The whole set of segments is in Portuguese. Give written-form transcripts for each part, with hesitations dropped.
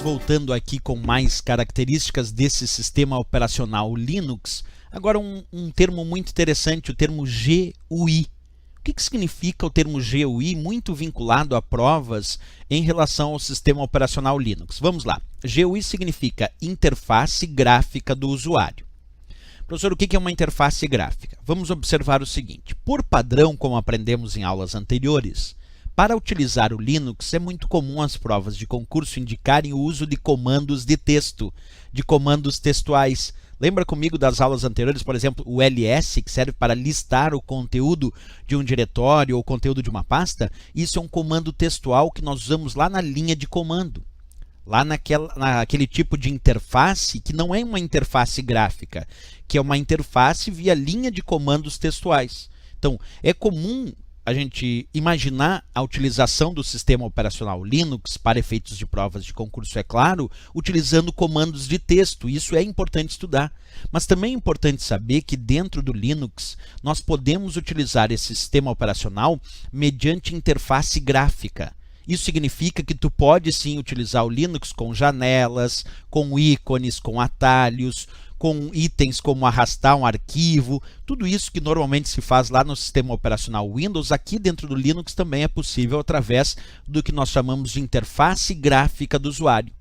voltando aqui com mais características desse sistema operacional Linux. Agora um termo muito interessante, o termo GUI. O que significa o termo GUI, muito vinculado a provas em relação ao sistema operacional Linux? Vamos lá. GUI significa interface gráfica do usuário. Professor, o que é uma interface gráfica? Vamos observar o seguinte. Por padrão, como aprendemos em aulas anteriores, para utilizar o Linux é muito comum as provas de concurso indicarem o uso de comandos de texto, de comandos textuais. Lembra comigo das aulas anteriores, por exemplo, o ls, que serve para listar o conteúdo de um diretório ou o conteúdo de uma pasta? Isso é um comando textual que nós usamos lá na linha de comando. Lá naquele tipo de interface que não é uma interface gráfica, que é uma interface via linha de comandos textuais. Então, é comum a gente imaginar a utilização do sistema operacional Linux para efeitos de provas de concurso, é claro, utilizando comandos de texto. Isso é importante estudar. Mas também é importante saber que dentro do Linux nós podemos utilizar esse sistema operacional mediante interface gráfica. Isso significa que tu pode sim utilizar o Linux com janelas, com ícones, com atalhos, com itens como arrastar um arquivo, tudo isso que normalmente se faz lá no sistema operacional Windows, aqui dentro do Linux também é possível através do que nós chamamos de interface gráfica do usuário,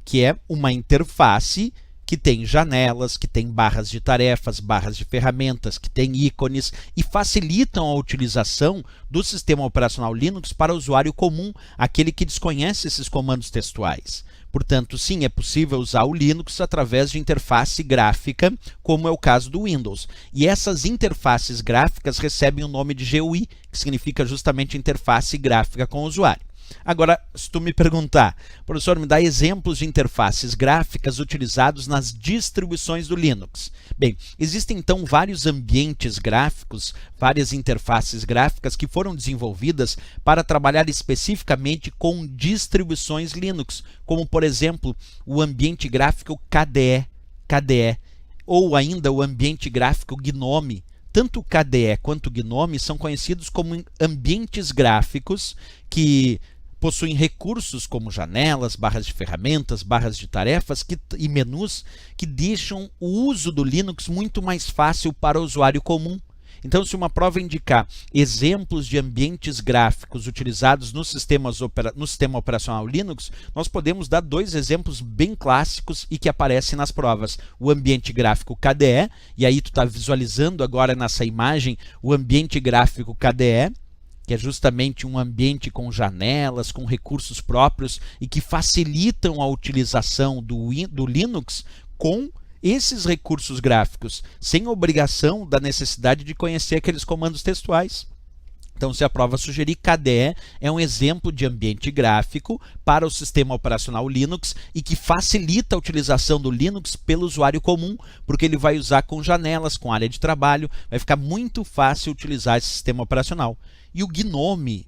que é uma interface que tem janelas, que tem barras de tarefas, barras de ferramentas, que tem ícones e facilitam a utilização do sistema operacional Linux para o usuário comum, aquele que desconhece esses comandos textuais. Portanto, sim, é possível usar o Linux através de interface gráfica, como é o caso do Windows. E essas interfaces gráficas recebem o nome de GUI, que significa justamente interface gráfica com o usuário. Agora, se tu me perguntar, professor, me dá exemplos de interfaces gráficas utilizados nas distribuições do Linux. Bem, existem então vários ambientes gráficos, várias interfaces gráficas que foram desenvolvidas para trabalhar especificamente com distribuições Linux, como por exemplo o ambiente gráfico KDE, ou ainda o ambiente gráfico GNOME. Tanto o KDE quanto o GNOME são conhecidos como ambientes gráficos que possuem recursos como janelas, barras de ferramentas, barras de tarefas e menus que deixam o uso do Linux muito mais fácil para o usuário comum. Então, se uma prova indicar exemplos de ambientes gráficos utilizados no sistema operacional Linux, nós podemos dar dois exemplos bem clássicos e que aparecem nas provas. O ambiente gráfico KDE, e aí tu está visualizando agora nessa imagem o ambiente gráfico KDE, que é justamente um ambiente com janelas, com recursos próprios e que facilitam a utilização do Linux com esses recursos gráficos, sem obrigação da necessidade de conhecer aqueles comandos textuais. Então, se a prova sugerir, KDE é um exemplo de ambiente gráfico para o sistema operacional Linux e que facilita a utilização do Linux pelo usuário comum, porque ele vai usar com janelas, com área de trabalho, vai ficar muito fácil utilizar esse sistema operacional. E o GNOME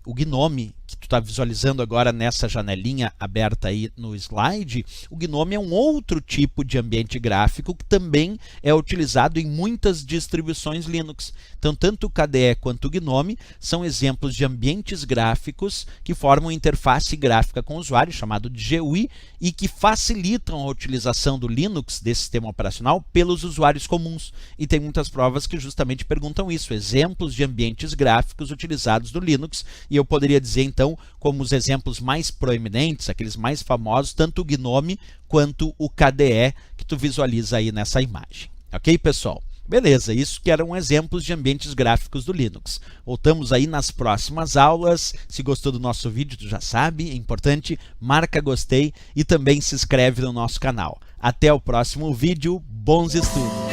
que tu está visualizando agora nessa janelinha aberta aí no slide, o GNOME é um outro tipo de ambiente gráfico que também é utilizado em muitas distribuições Linux. Então, tanto o KDE quanto o GNOME são exemplos de ambientes gráficos que formam interface gráfica com o usuário, chamado de GUI, e que facilitam a utilização do Linux, desse sistema operacional, pelos usuários comuns. E tem muitas provas que justamente perguntam isso, exemplos de ambientes gráficos utilizados no Linux, e eu poderia dizer então como os exemplos mais proeminentes, aqueles mais famosos, tanto o GNOME quanto o KDE que tu visualiza aí nessa imagem. Ok, pessoal? Beleza, isso que eram exemplos de ambientes gráficos do Linux. Voltamos aí nas próximas aulas. Se gostou do nosso vídeo, tu já sabe, é importante, marca gostei e também se inscreve no nosso canal. Até o próximo vídeo, bons estudos!